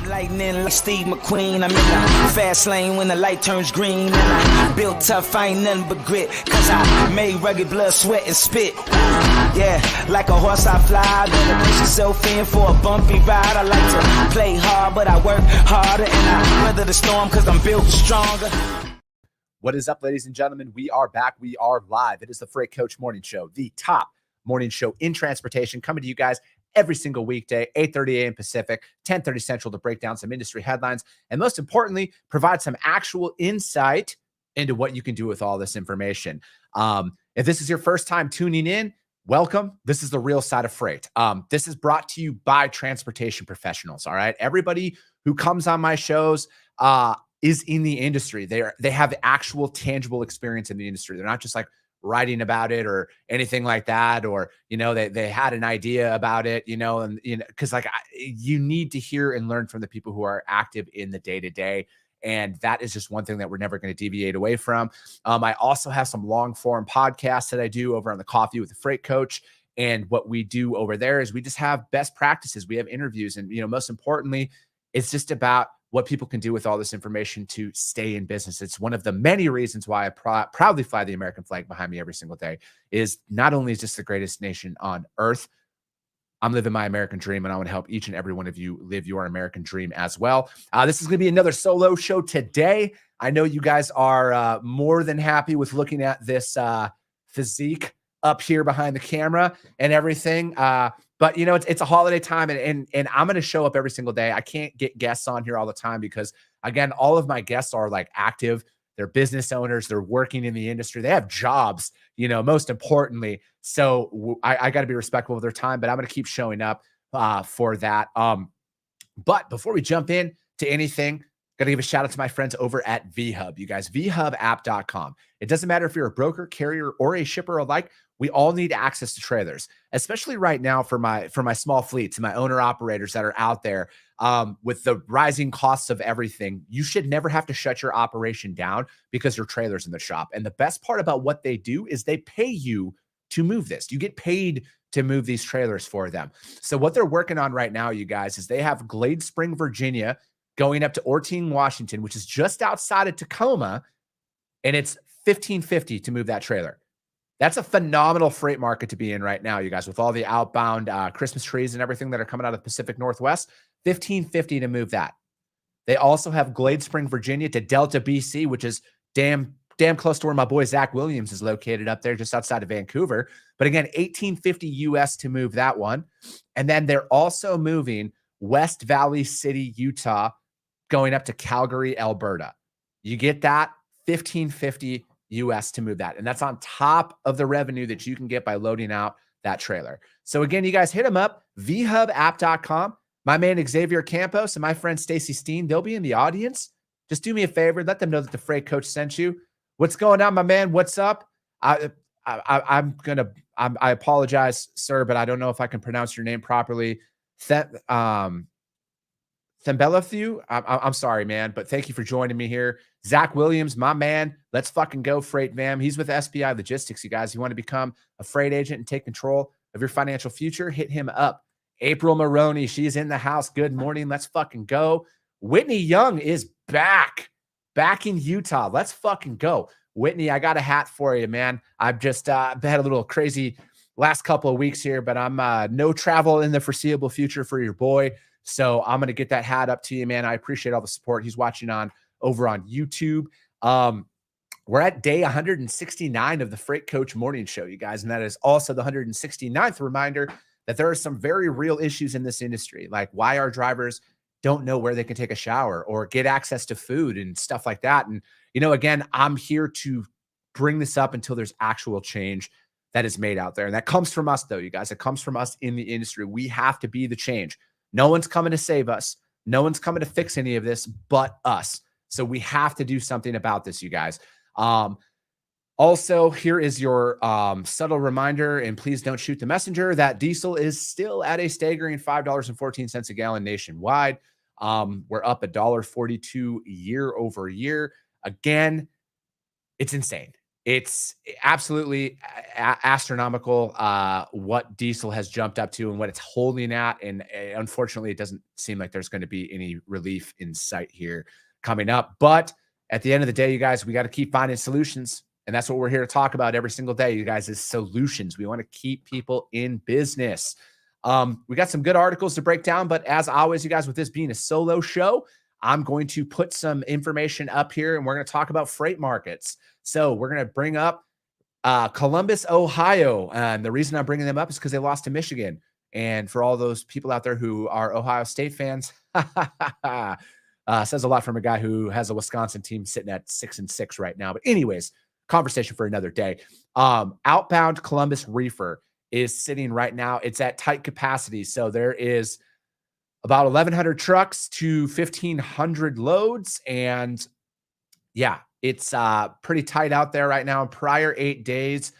Lightning like Steve McQueen. I'm in the fast lane when the light turns green. And I built tough, I ain't nothing but grit. Cause I made rugged blood, sweat, and spit. Yeah, like a horse I fly. Better push yourself in for a bumpy ride. I like to play hard, but I work harder. And I weather the storm cause I'm built stronger. What is up, ladies and gentlemen? We are back. We are live. It is the Freight Coach Morning Show, the top morning show in transportation, coming to you guys every single weekday, 8:30 a.m. Pacific, 10:30 Central, to break down some industry headlines and, most importantly, provide some actual insight into what you can do with all this information. If this is your first time tuning in, welcome. This is the real side of freight. This is brought to you by transportation professionals. All right, everybody who comes on my shows is in the industry. They have actual tangible experience in the industry. They're not just like writing about it or anything like that, or, you know, they had an idea about it, you know, and, you know, because like you need to hear and learn from the people who are active in the day-to-day. And that is just one thing that we're never going to deviate away from. I also have some long form podcasts that I do over on the Coffee with the Freight Coach. And what we do over there is we just have best practices. We have interviews. And, you know, most importantly, it's just about what people can do with all this information to stay in business. It's one of the many reasons why I proudly fly the American flag behind me every single day. Is not only is this the greatest nation on earth, I'm living my American dream, and I want to help each and every one of you live your American dream as well. This is going to be another solo show today. I know you guys are more than happy with looking at this physique up here behind the camera and everything. But, you know, it's a holiday time, and I'm going to show up every single day. I can't get guests on here all the time because, again, all of my guests are like active. They're business owners. They're working in the industry. They have jobs, you know, most importantly. So I got to be respectful of their time, but I'm going to keep showing up for that. But before we jump in to anything, got to give a shout out to my friends over at VHub. You guys, vhubapp.com. It doesn't matter if you're a broker, carrier, or a shipper alike. We all need access to trailers, especially right now for my small fleets and my owner operators that are out there. With the rising costs of everything, you should never have to shut your operation down because your trailer's in the shop. And the best part about what they do is they pay you to move this. You get paid to move these trailers for them. So what they're working on right now, you guys, is they have Glade Spring, Virginia, going up to Orting, Washington, which is just outside of Tacoma, and it's $1,550 to move that trailer. That's a phenomenal freight market to be in right now, you guys, with all the outbound Christmas trees and everything that are coming out of the Pacific Northwest. $1,550 to move that. They also have Glade Spring, Virginia to Delta, BC, which is damn close to where my boy Zach Williams is located up there, just outside of Vancouver. But again, $1,850 US to move that one. And then they're also moving West Valley City, Utah, going up to Calgary, Alberta. You get that? $1,550 US to move that. And that's on top of the revenue that you can get by loading out that trailer. So again, you guys hit them up, vhubapp.com. My man Xavier Campos and my friend Stacy Steen, they'll be in the audience. Just do me a favor, let them know that the Freight Coach sent you. What's going on, my man? What's up? I apologize, sir, but I don't know if I can pronounce your name properly. Thembelethu, I'm sorry, man, but thank you for joining me here. Zach Williams, my man, let's fucking go, Freight Vam. He's with SPI Logistics, you guys. You want to become a freight agent and take control of your financial future? Hit him up. April Maroney, she's in the house. Good morning. Let's fucking go. Whitney Young is back in Utah. Let's fucking go. Whitney, I got a hat for you, man. I've just had a little crazy last couple of weeks here, but I'm no travel in the foreseeable future for your boy. So I'm going to get that hat up to you, man. I appreciate all the support. He's watching over on YouTube. We're at day 169 of the Freight Coach Morning Show, you guys. And that is also the 169th reminder that there are some very real issues in this industry, like why our drivers don't know where they can take a shower or get access to food and stuff like that. And, you know, again, I'm here to bring this up until there's actual change that is made out there. And that comes from us, though, you guys. It comes from us in the industry. We have to be the change. No one's coming to save us. No one's coming to fix any of this but us. So we have to do something about this, you guys. Also, here is your subtle reminder, and please don't shoot the messenger, that diesel is still at a staggering $5.14 a gallon nationwide. We're up $1.42 year over year. Again, it's insane. It's absolutely astronomical what diesel has jumped up to and what it's holding at. And unfortunately, it doesn't seem like there's going to be any relief in sight here coming up. But at the end of the day, you guys, we got to keep finding solutions. And that's what we're here to talk about every single day, you guys, is solutions. We want to keep people in business. We got some good articles to break down. But as always, you guys, with this being a solo show, I'm going to put some information up here and we're going to talk about freight markets. So we're going to bring up Columbus, Ohio. And the reason I'm bringing them up is because they lost to Michigan. And for all those people out there who are Ohio State fans, says a lot from a guy who has a Wisconsin team sitting at 6-6 right now. But anyways, conversation for another day. Outbound Columbus reefer is sitting right now. It's at tight capacity. So there is about 1,100 trucks to 1,500 loads. And yeah, it's pretty tight out there right now. Prior 8 days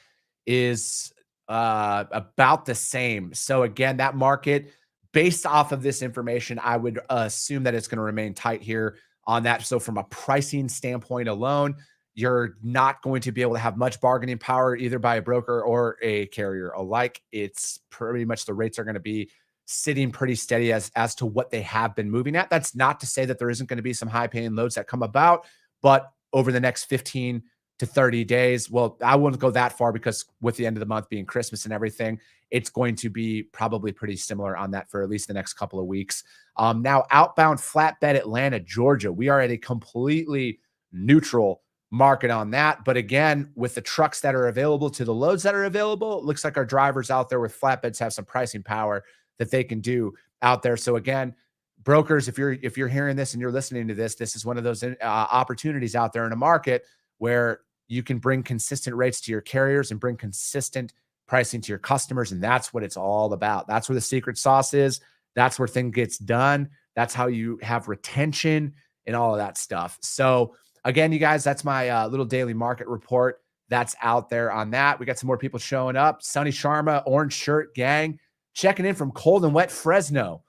is about the same. So again, that market, based off of this information, I would assume that it's going to remain tight here on that. So from a pricing standpoint alone, you're not going to be able to have much bargaining power either by a broker or a carrier alike. It's pretty much the rates are going to be sitting pretty steady as to what they have been moving at. That's not to say that there isn't going to be some high paying loads that come about, but over the next 15 to 30 days, well, I wouldn't go that far because with the end of the month being Christmas and everything, it's going to be probably pretty similar on that for at least the next couple of weeks. Now, outbound flatbed Atlanta, Georgia, we are at a completely neutral market on that. But again, with the trucks that are available to the loads that are available, it looks like our drivers out there with flatbeds have some pricing power that they can do out there. So again, brokers, if you're hearing this and you're listening to this, this is one of those opportunities out there in a market where you can bring consistent rates to your carriers and bring consistent pricing to your customers. And that's what it's all about. That's where the secret sauce is. That's where things gets done. That's how you have retention and all of that stuff. So again, you guys, that's my little daily market report that's out there on that. We got some more people showing up. Sonny Sharma, Orange Shirt Gang, checking in from cold and wet Fresno.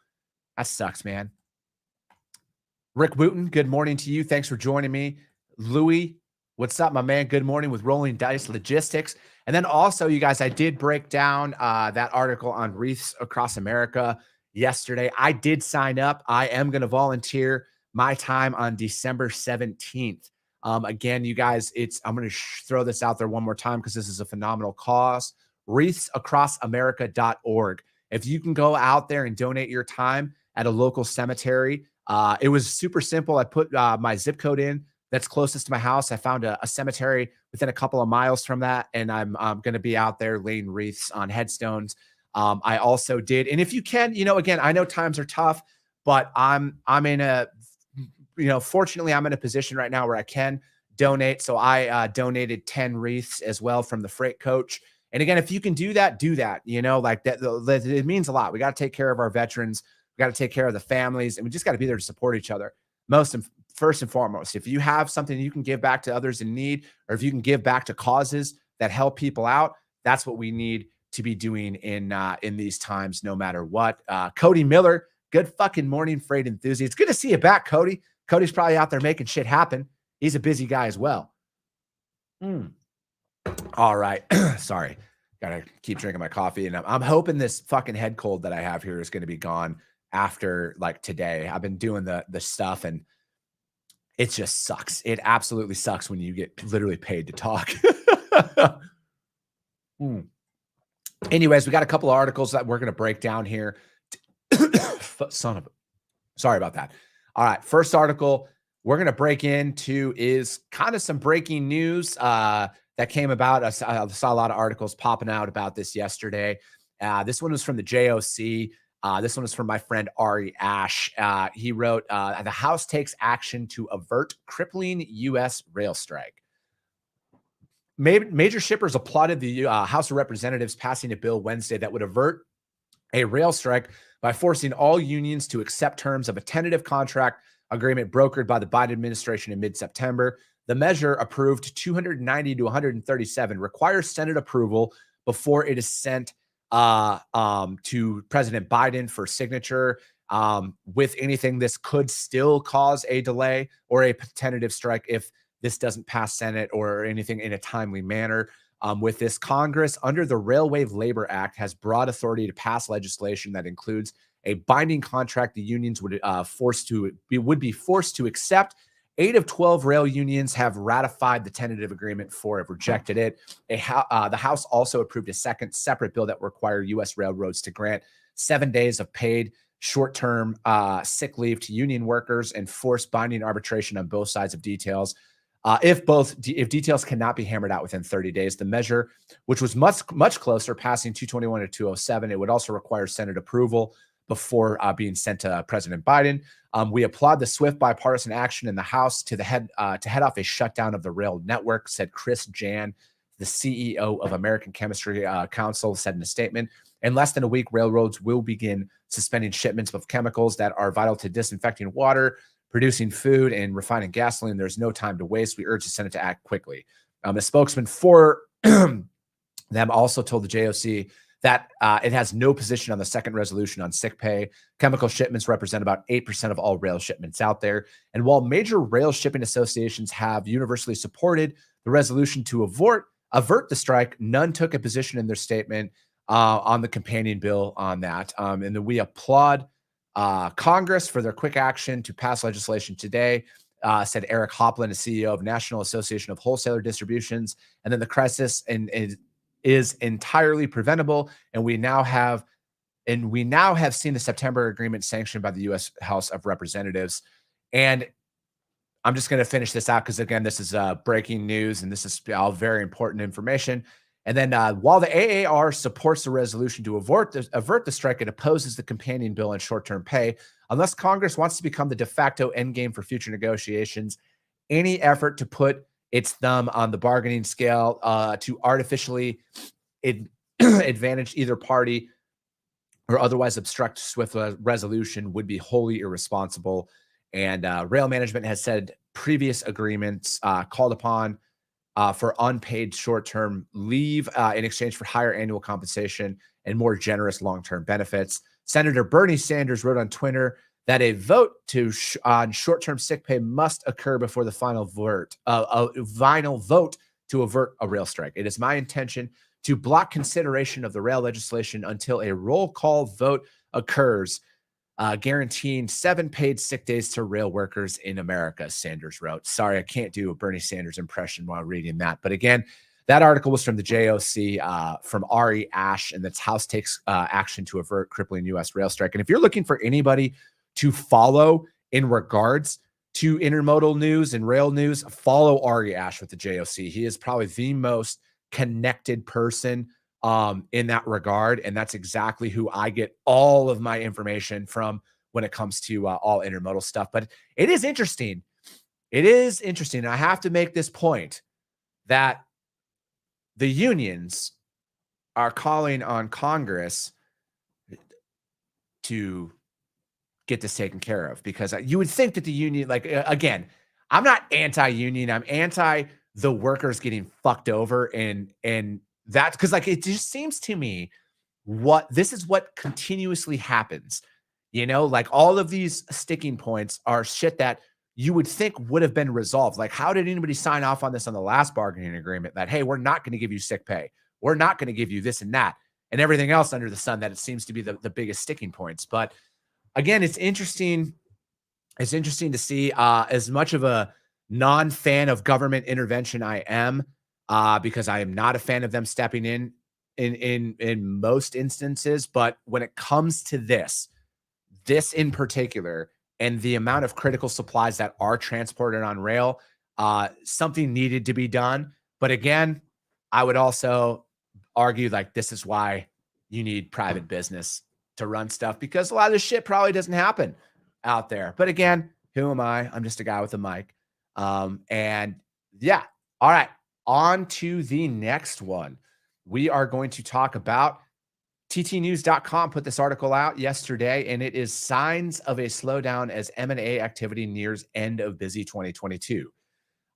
That sucks, man. Rick Wooten, good morning to you. Thanks for joining me. Louis, what's up, my man? Good morning with Rolling Dice Logistics. And then also, you guys, I did break down that article on Reefs Across America yesterday. I did sign up. I am going to volunteer my time on December 17th. Again, you guys, I'm going to throw this out there one more time because this is a phenomenal cause. reefsacrossamerica.org. If you can go out there and donate your time at a local cemetery, it was super simple. I put my zip code in that's closest to my house. I found a cemetery within a couple of miles from that, and I'm going to be out there laying wreaths on headstones. I also did, and if you can, again, I know times are tough, but I'm in a, fortunately, I'm in a position right now where I can donate. So I donated 10 wreaths as well from the freight coach. And again, if you can do that, like that. It means a lot. We got to take care of our veterans. We got to take care of the families, and we just got to be there to support each other. First and foremost, if you have something you can give back to others in need, or if you can give back to causes that help people out, that's what we need to be doing in these times, no matter what. Cody Miller, good fucking morning, freight enthusiast. It's good to see you back, Cody. Cody's probably out there making shit happen. He's a busy guy as well. All right. Sorry. Gotta keep drinking my coffee. And I'm hoping this fucking head cold that I have here is going to be gone after like today. I've been doing the stuff and it just sucks. It absolutely sucks when you get literally paid to talk. Anyways, we got a couple of articles that we're going to break down here. Sorry about that. All right. First article we're going to break into is kind of some breaking news that came about. I saw a lot of articles popping out about this yesterday. This one was from the JOC. This one was from my friend Ari Ash. He wrote, the House takes action to avert crippling U.S. rail strike. Major shippers applauded the House of Representatives passing a bill Wednesday that would avert a rail strike by forcing all unions to accept terms of a tentative contract agreement brokered by the Biden administration in mid-September. The measure, approved 290 to 137, requires Senate approval before it is sent to President Biden for signature. With anything, this could still cause a delay or a tentative strike if this doesn't pass Senate or anything in a timely manner. With this, Congress, under the Railway Labor Act, has broad authority to pass legislation that includes a binding contract the unions would be forced to accept. 8 of 12 rail unions have ratified the tentative agreement, 4 have rejected it. The House also approved a second separate bill that required U.S. railroads to grant 7 days of paid short-term sick leave to union workers and force binding arbitration on both sides of details. If details cannot be hammered out within 30 days, the measure, which was much closer, passing 221 to 207, it would also require Senate approval before being sent to President Biden. We applaud the swift bipartisan action in the House to head off a shutdown of the rail network, said Chris Jan, the CEO of American Chemistry Council, said in a statement. In less than a week, railroads will begin suspending shipments of chemicals that are vital to disinfecting water, producing food, and refining gasoline. There's no time to waste. We urge the Senate to act quickly. A spokesman for them also told the JOC that it has no position on the second resolution on sick pay. Chemical shipments represent about 8% of all rail shipments out there. And while major rail shipping associations have universally supported the resolution to avert the strike, none took a position in their statement on the companion bill on that. And then we applaud Congress for their quick action to pass legislation today, said Eric Hopland, the CEO of National Association of Wholesaler Distributions. And then the crisis is entirely preventable, and we now have seen the September agreement sanctioned by the U.S. House of Representatives. And I'm just going to finish this out because, again, this is breaking news, and this is all very important information. And then while the AAR supports the resolution to avert the strike, it opposes the companion bill on short-term pay. Unless Congress wants to become the de facto endgame for future negotiations, any effort to put its thumb on the bargaining scale to artificially advantage either party or otherwise obstruct swift resolution would be wholly irresponsible. And rail management has said previous agreements called upon for unpaid short-term leave in exchange for higher annual compensation and more generous long-term benefits. Senator Bernie Sanders wrote on Twitter that a vote on short-term sick pay must occur before the final vote to avert a rail strike. It is my intention to block consideration of the rail legislation until a roll call vote occurs, guaranteeing 7 paid sick days to rail workers in America, Sanders wrote. Sorry, I can't do a Bernie Sanders impression while reading that. But again, that article was from the JOC, from Ari Ash, and that's House takes action to avert crippling U.S. rail strike. And if you're looking for anybody to follow in regards to intermodal news and rail news, follow Ari Ash with the JOC. He is probably the most connected person in that regard. And that's exactly who I get all of my information from when it comes to all intermodal stuff. But it is interesting. It is interesting. I have to make this point that the unions are calling on Congress to get this taken care of, because you would think that the union, like, again, I'm not anti-union. I'm anti the workers getting fucked over. And that's because, like, it just seems to me this is what continuously happens. You know, like, all of these sticking points are shit that you would think would have been resolved. Like, how did anybody sign off on this on the last bargaining agreement that, hey, we're not going to give you sick pay, we're not going to give you this and that, and everything else under the sun, that it seems to be the biggest sticking points. But again, it's interesting. It's interesting to see, as much of a non-fan of government intervention I am, because I am not a fan of them stepping in most instances. But when it comes to this in particular, and the amount of critical supplies that are transported on rail, something needed to be done. But again, I would also argue, like, this is why you need private business to run stuff, because a lot of this shit probably doesn't happen out there. But again, who am I? I'm just a guy with a mic. And yeah. All right. On to the next one. We are going to talk about ttnews.com put this article out yesterday, and it is signs of a slowdown as M&A activity nears end of busy 2022.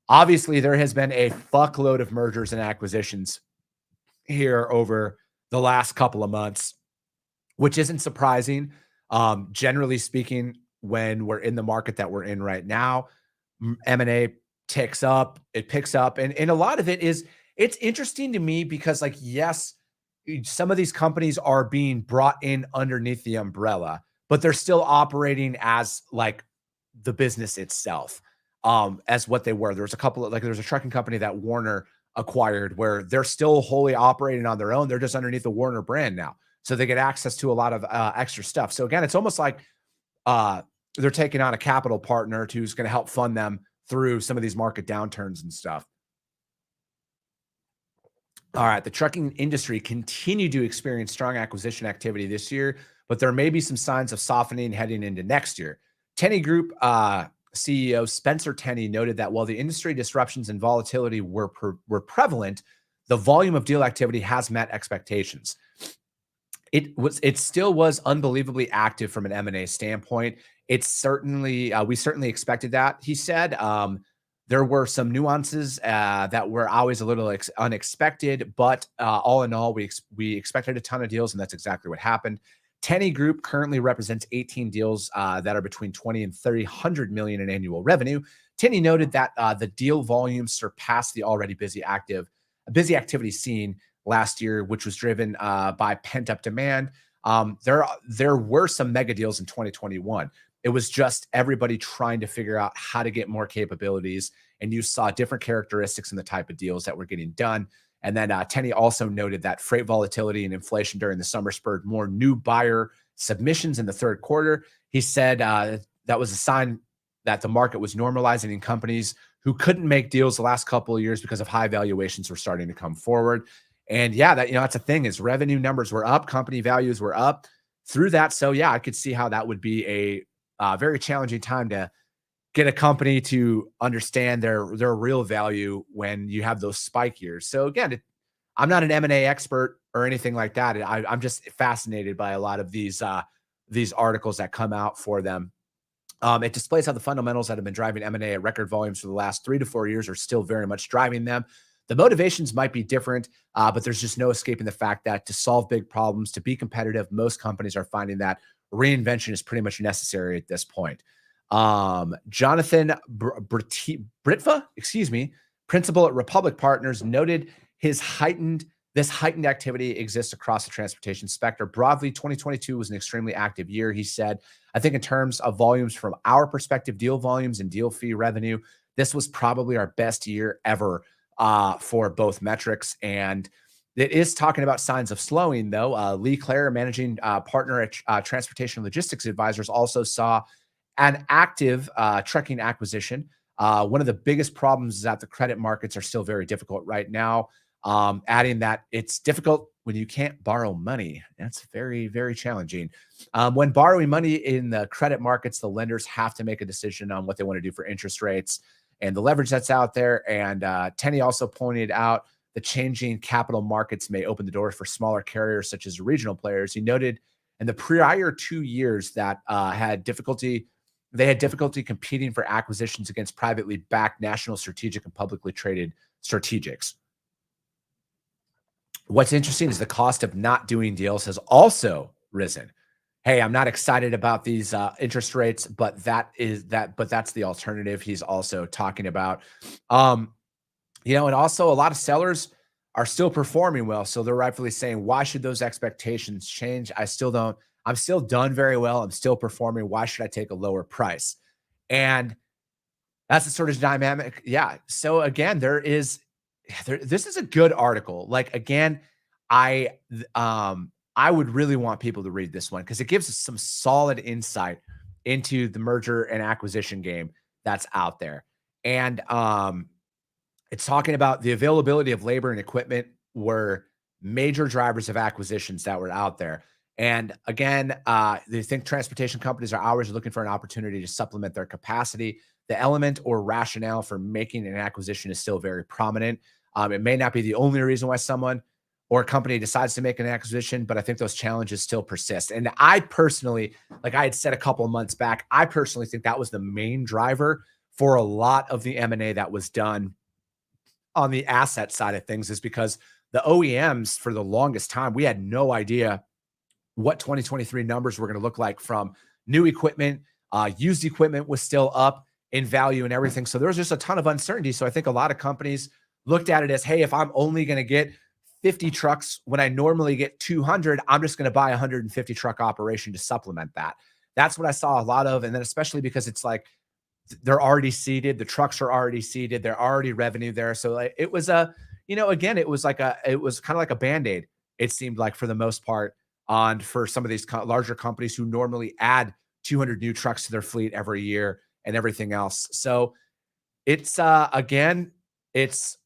Obviously, there has been a fuckload of mergers and acquisitions here over the last couple of months, which isn't surprising. Generally speaking, when we're in the market that we're in right now, M&A ticks up, it picks up. And a lot of it is, it's interesting to me because, like, yes, some of these companies are being brought in underneath the umbrella, but they're still operating as like the business itself, as what they were. There's a couple of, like, there's a trucking company that Warner acquired where they're still wholly operating on their own. They're just underneath the Warner brand now. So they get access to a lot of extra stuff. So again, it's almost like they're taking on a capital partner who's going to help fund them through some of these market downturns and stuff. All right. The trucking industry continued to experience strong acquisition activity this year, but there may be some signs of softening heading into next year. Tenney Group CEO Spencer Tenney noted that while the industry disruptions and volatility were prevalent, the volume of deal activity has met expectations. It still was unbelievably active from an M&A standpoint. It's certainly, we certainly expected that, he said. There were some nuances that were always a little unexpected, but all in all, we expected a ton of deals, and that's exactly what happened. Tenney Group currently represents 18 deals that are between 20 and 300 million in annual revenue. Tenney noted that the deal volume surpassed the already busy activity seen last year, which was driven by pent-up demand. There were some mega deals in 2021. It was just everybody trying to figure out how to get more capabilities, and you saw different characteristics in the type of deals that were getting done. And then Tenney also noted that freight volatility and inflation during the summer spurred more new buyer submissions in the third quarter. He said that was a sign that the market was normalizing, and companies who couldn't make deals the last couple of years because of high valuations were starting to come forward. And yeah, that's a thing, is revenue numbers were up, company values were up through that. So yeah, I could see how that would be a very challenging time to get a company to understand their real value when you have those spike years. So again, I'm not an M&A expert or anything like that. I'm just fascinated by a lot of these articles that come out for them. It displays how the fundamentals that have been driving M&A at record volumes for the last 3 to 4 years are still very much driving them. The motivations might be different, but there's just no escaping the fact that to solve big problems, to be competitive, most companies are finding that reinvention is pretty much necessary at this point. Jonathan Britva, principal at Republic Partners, noted this heightened activity exists across the transportation sector. Broadly, 2022 was an extremely active year, he said. I think in terms of volumes from our perspective, deal volumes and deal fee revenue, this was probably our best year ever for both metrics. And it is talking about signs of slowing, though. Lee Clare, managing partner at Transportation Logistics Advisors, also saw an active trucking acquisition. One of the biggest problems is that the credit markets are still very difficult right now. Adding that it's difficult when you can't borrow money. That's very, very challenging. When borrowing money in the credit markets, the lenders have to make a decision on what they want to do for interest rates and the leverage that's out there. And Tenney also pointed out the changing capital markets may open the door for smaller carriers such as regional players. He noted in the prior 2 years that they had difficulty competing for acquisitions against privately backed national strategic and publicly traded strategics. What's interesting is the cost of not doing deals has also risen. Hey, I'm not excited about these interest rates, but that's the alternative he's also talking about. And also a lot of sellers are still performing well. So they're rightfully saying, why should those expectations change? I'm still done very well. I'm still performing. Why should I take a lower price? And that's the sort of dynamic. Yeah. So again, this is a good article. Like, again, I would really want people to read this one because it gives us some solid insight into the merger and acquisition game that's out there. And it's talking about the availability of labor and equipment were major drivers of acquisitions that were out there. And again, they think transportation companies are always looking for an opportunity to supplement their capacity. The element or rationale for making an acquisition is still very prominent. It may not be the only reason why someone or a company decides to make an acquisition, but I think those challenges still persist. And I personally, like I had said a couple of months back, I personally think that was the main driver for a lot of the M&A that was done on the asset side of things, is because the OEMs, for the longest time, we had no idea what 2023 numbers were going to look like from new equipment. Used equipment was still up. in value and everything. So there was just a ton of uncertainty. So I think a lot of companies looked at it as, hey, if I'm only going to get 50 trucks when I normally get 200, I'm just going to buy a 150 truck operation to supplement that. That's what I saw a lot of. And then especially because it's like they're already seated, the trucks are already seated, they're already revenue there. So like, it was a, again, it was kind of like a Band-Aid, it seemed like, for the most part, on for some of these larger companies who normally add 200 new trucks to their fleet every year and everything else. So it's again, it's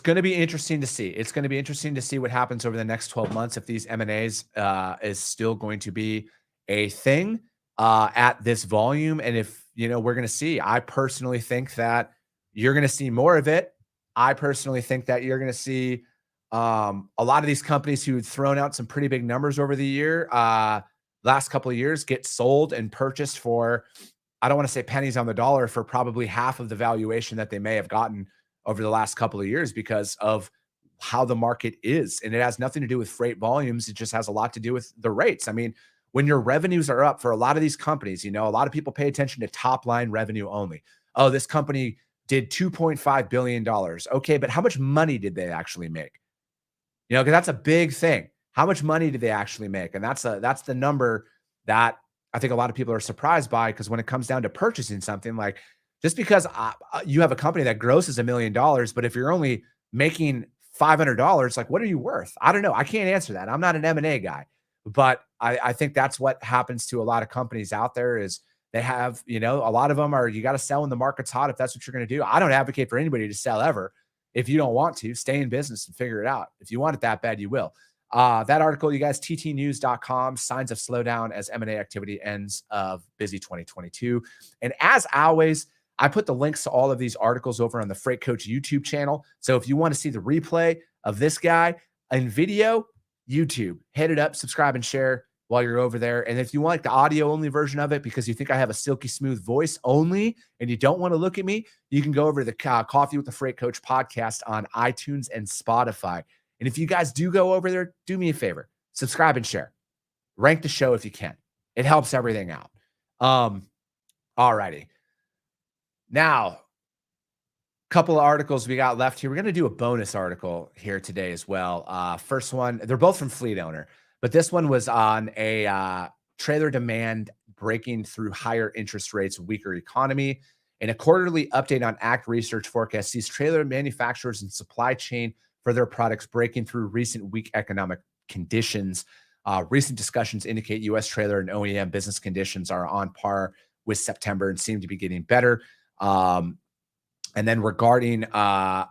going to be interesting to see. It's going to be interesting to see what happens over the next 12 months if these M&As is still going to be a thing at this volume. And if, we're going to see, I personally think that you're going to see more of it. I personally think that you're going to see a lot of these companies who've thrown out some pretty big numbers over the year, last couple of years, get sold and purchased for, I don't want to say pennies on the dollar, for probably half of the valuation that they may have gotten over the last couple of years because of how the market is. And it has nothing to do with freight volumes. It just has a lot to do with the rates. I mean, when your revenues are up for a lot of these companies, a lot of people pay attention to top line revenue only. Oh, this company did $2.5 billion. Okay, but how much money did they actually make? Because that's a big thing. How much money did they actually make? And that's the number that I think a lot of people are surprised by, because when it comes down to purchasing something, like, just because you have a company that grosses $1 million, but if you're only making $500, like, what are you worth? I don't know. I can't answer that. I'm not an M&A guy, but I think that's what happens to a lot of companies out there is they have, a lot of them are, you got to sell when the market's hot if that's what you're going to do. I don't advocate for anybody to sell ever. If you don't want to, stay in business and figure it out. If you want it that bad, you will. That article, you guys, ttnews.com, signs of slowdown as M&A activity ends of busy 2022. And as always, I put the links to all of these articles over on the Freight Coach YouTube channel. So if you want to see the replay of this guy in video, YouTube, hit it up, subscribe and share while you're over there. And if you want the audio only version of it, because you think I have a silky smooth voice only and you don't want to look at me, you can go over to the Coffee with the Freight Coach podcast on iTunes and Spotify. And if you guys do go over there, do me a favor, subscribe and share. Rank the show if you can. It helps everything out. All righty. Now, couple of articles we got left here. We're going to do a bonus article here today as well. First one, they're both from Fleet Owner, but this one was on a trailer demand breaking through higher interest rates, weaker economy. And a quarterly update on ACT Research forecast sees trailer manufacturers and supply chain for their products breaking through recent weak economic conditions. Recent discussions indicate U.S. trailer and OEM business conditions are on par with September and seem to be getting better. And then regarding, I'm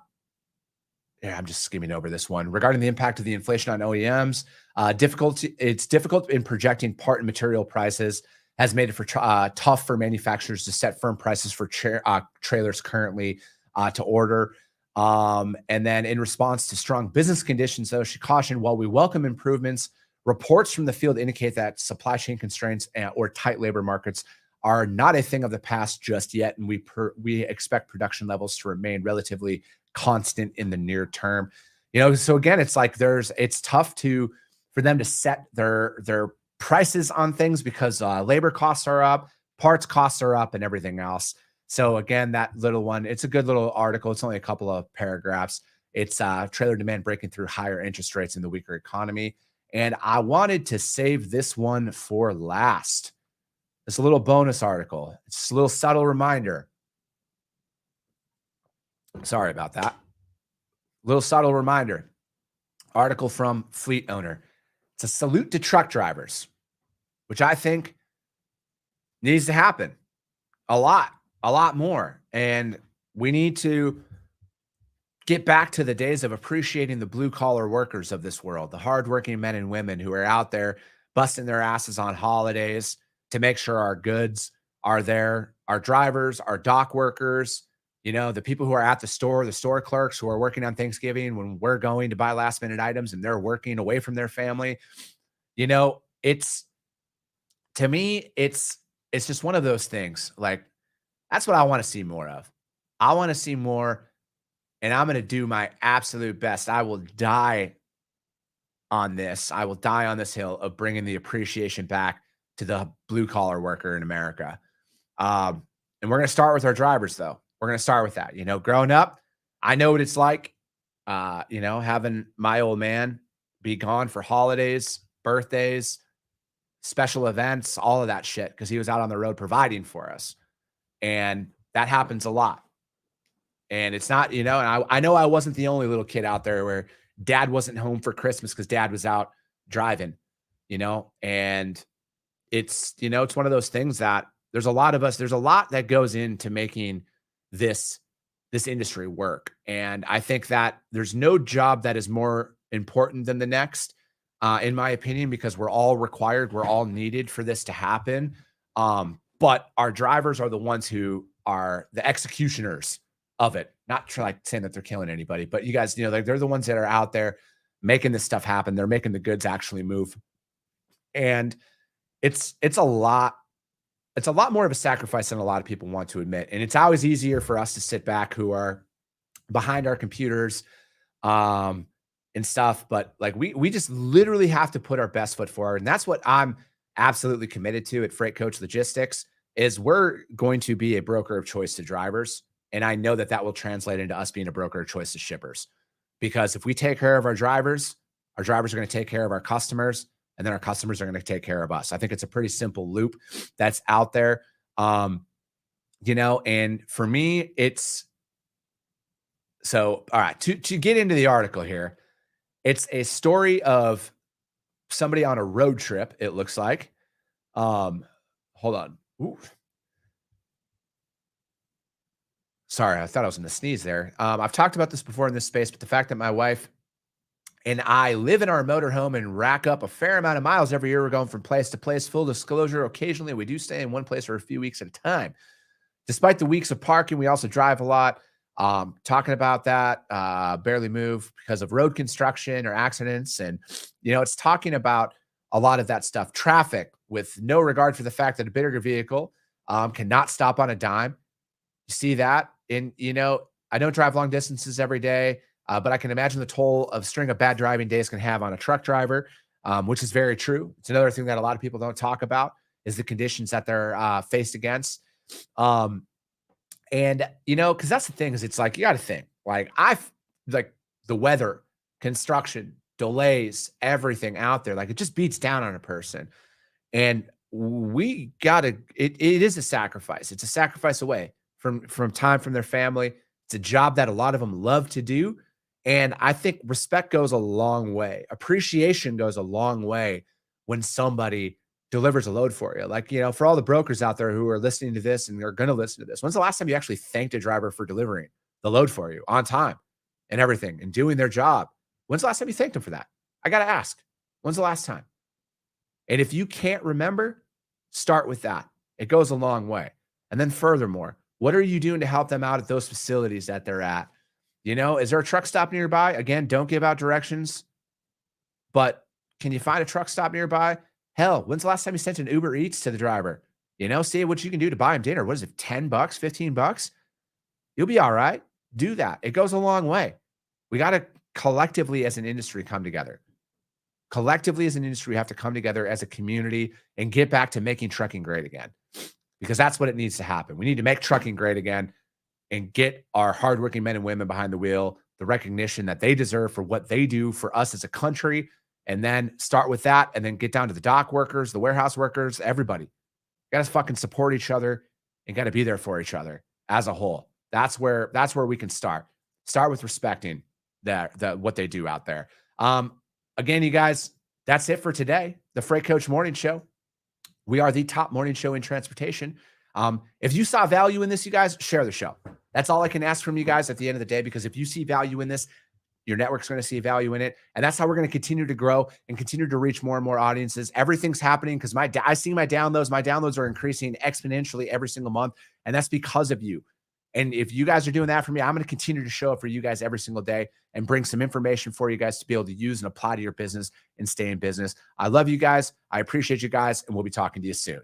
just skimming over this one. Regarding the impact of the inflation on OEMs, it's difficult in projecting part and material prices, has made it for tough for manufacturers to set firm prices for trailers currently to order. And then in response to strong business conditions, though, she cautioned, while we welcome improvements, reports from the field indicate that supply chain constraints or tight labor markets are not a thing of the past just yet, and we expect production levels to remain relatively constant in the near term. So again, it's like it's tough for them to set their prices on things because labor costs are up, parts costs are up, and everything else. So again, that little one, it's a good little article. It's only a couple of paragraphs. It's trailer demand breaking through higher interest rates in the weaker economy. And I wanted to save this one for last. It's a little bonus article. It's a little subtle reminder. Sorry about that. Little subtle reminder. Article from Fleet Owner. It's a salute to truck drivers, which I think needs to happen a lot more. And we need to get back to the days of appreciating the blue collar workers of this world, the hardworking men and women who are out there busting their asses on holidays to make sure our goods are there, our drivers, our dock workers, the people who are at the store clerks who are working on Thanksgiving when we're going to buy last minute items and they're working away from their family. To me, it's just one of those things. Like, that's what I want to see more of. I want to see more, and I'm going to do my absolute best. I will die on this. I will die on this hill of bringing the appreciation back to the blue collar worker in America. And we're going to start with our drivers, though. We're going to start with that. You know, growing up, I know what it's like, you know, having my old man be gone for holidays, birthdays, special events, all of that shit, because he was out on the road providing for us. And that happens a lot. And it's not, you know, and I know I wasn't the only little kid out there where dad wasn't home for Christmas because dad was out driving, you know, and it's, you know, it's one of those things that there's a lot of us, there's a lot that goes into making this industry work. And I think that there's no job that is more important than the next, in my opinion, because we're all required, we're all needed for this to happen. But our drivers are the ones who are the executioners of it. Not like saying that they're killing anybody, but you guys, you know, like they're the ones that are out there making this stuff happen. They're making the goods actually move. And it's a lot more of a sacrifice than a lot of people want to admit. And it's always easier for us to sit back who are behind our computers, and stuff. But like we just literally have to put our best foot forward. And that's what I'm absolutely committed to at Freight Coach Logistics is we're going to be a broker of choice to drivers. And I know that that will translate into us being a broker of choice to shippers, because if we take care of our drivers are going to take care of our customers, and then our customers are going to take care of us. I think it's a pretty simple loop that's out there. You know, and for me, it's so, all right, to get into the article here, it's a story of somebody on a road trip. It looks like, hold on. Ooh. Sorry, I thought I was going to sneeze there. I've talked about this before in this space, but the fact that my wife and I live in our motorhome and rack up a fair amount of miles every year. We're going from place to place. Full disclosure, occasionally we do stay in one place for a few weeks at a time. Despite the weeks of parking, we also drive a lot. Talking about that, barely move because of road construction or accidents. And, you know, it's talking about a lot of that stuff. Traffic with no regard for the fact that a bigger vehicle cannot stop on a dime. You see that? And, you know, I don't drive long distances every day. But I can imagine the toll of string of bad driving days can have on a truck driver, which is very true. It's another thing that a lot of people don't talk about is the conditions that they're faced against. And, you know, because that's the thing is it's like, you got to think like like the weather, construction, delays, everything out there, like it just beats down on a person. And we got to, it is a sacrifice. It's a sacrifice away from time from their family. It's a job that a lot of them love to do. And I think respect goes a long way. Appreciation goes a long way when somebody delivers a load for you. Like, you know, for all the brokers out there who are listening to this and are going to listen to this, when's the last time you actually thanked a driver for delivering the load for you on time and everything and doing their job? When's the last time you thanked them for that? I got to ask, when's the last time? And if you can't remember, start with that. It goes a long way. And then furthermore, what are you doing to help them out at those facilities that they're at? You know, is there a truck stop nearby? Again, don't give out directions, but can you find a truck stop nearby? Hell, when's the last time you sent an Uber Eats to the driver? You know, see what you can do to buy him dinner. What is it, $10, $15? You'll be all right. Do that. It goes a long way. We got to collectively as an industry come together. Collectively as an industry, we have to come together as a community and get back to making trucking great again, because that's what it needs to happen. We need to make trucking great again and get our hardworking men and women behind the wheel the recognition that they deserve for what they do for us as a country. And then start with that and then get down to the dock workers, the warehouse workers, everybody. Got to fucking support each other and got to be there for each other as a whole. That's where we can start. Start with respecting what they do out there. Again, you guys, that's it for today. The Freight Coach Morning Show. We are the top morning show in transportation. If you saw value in this, you guys, share the show. That's all I can ask from you guys at the end of the day, because if you see value in this, your network's going to see value in it. And that's how we're going to continue to grow and continue to reach more and more audiences. Everything's happening because I see my downloads. My downloads are increasing exponentially every single month. And that's because of you. And if you guys are doing that for me, I'm going to continue to show up for you guys every single day and bring some information for you guys to be able to use and apply to your business and stay in business. I love you guys. I appreciate you guys. And we'll be talking to you soon.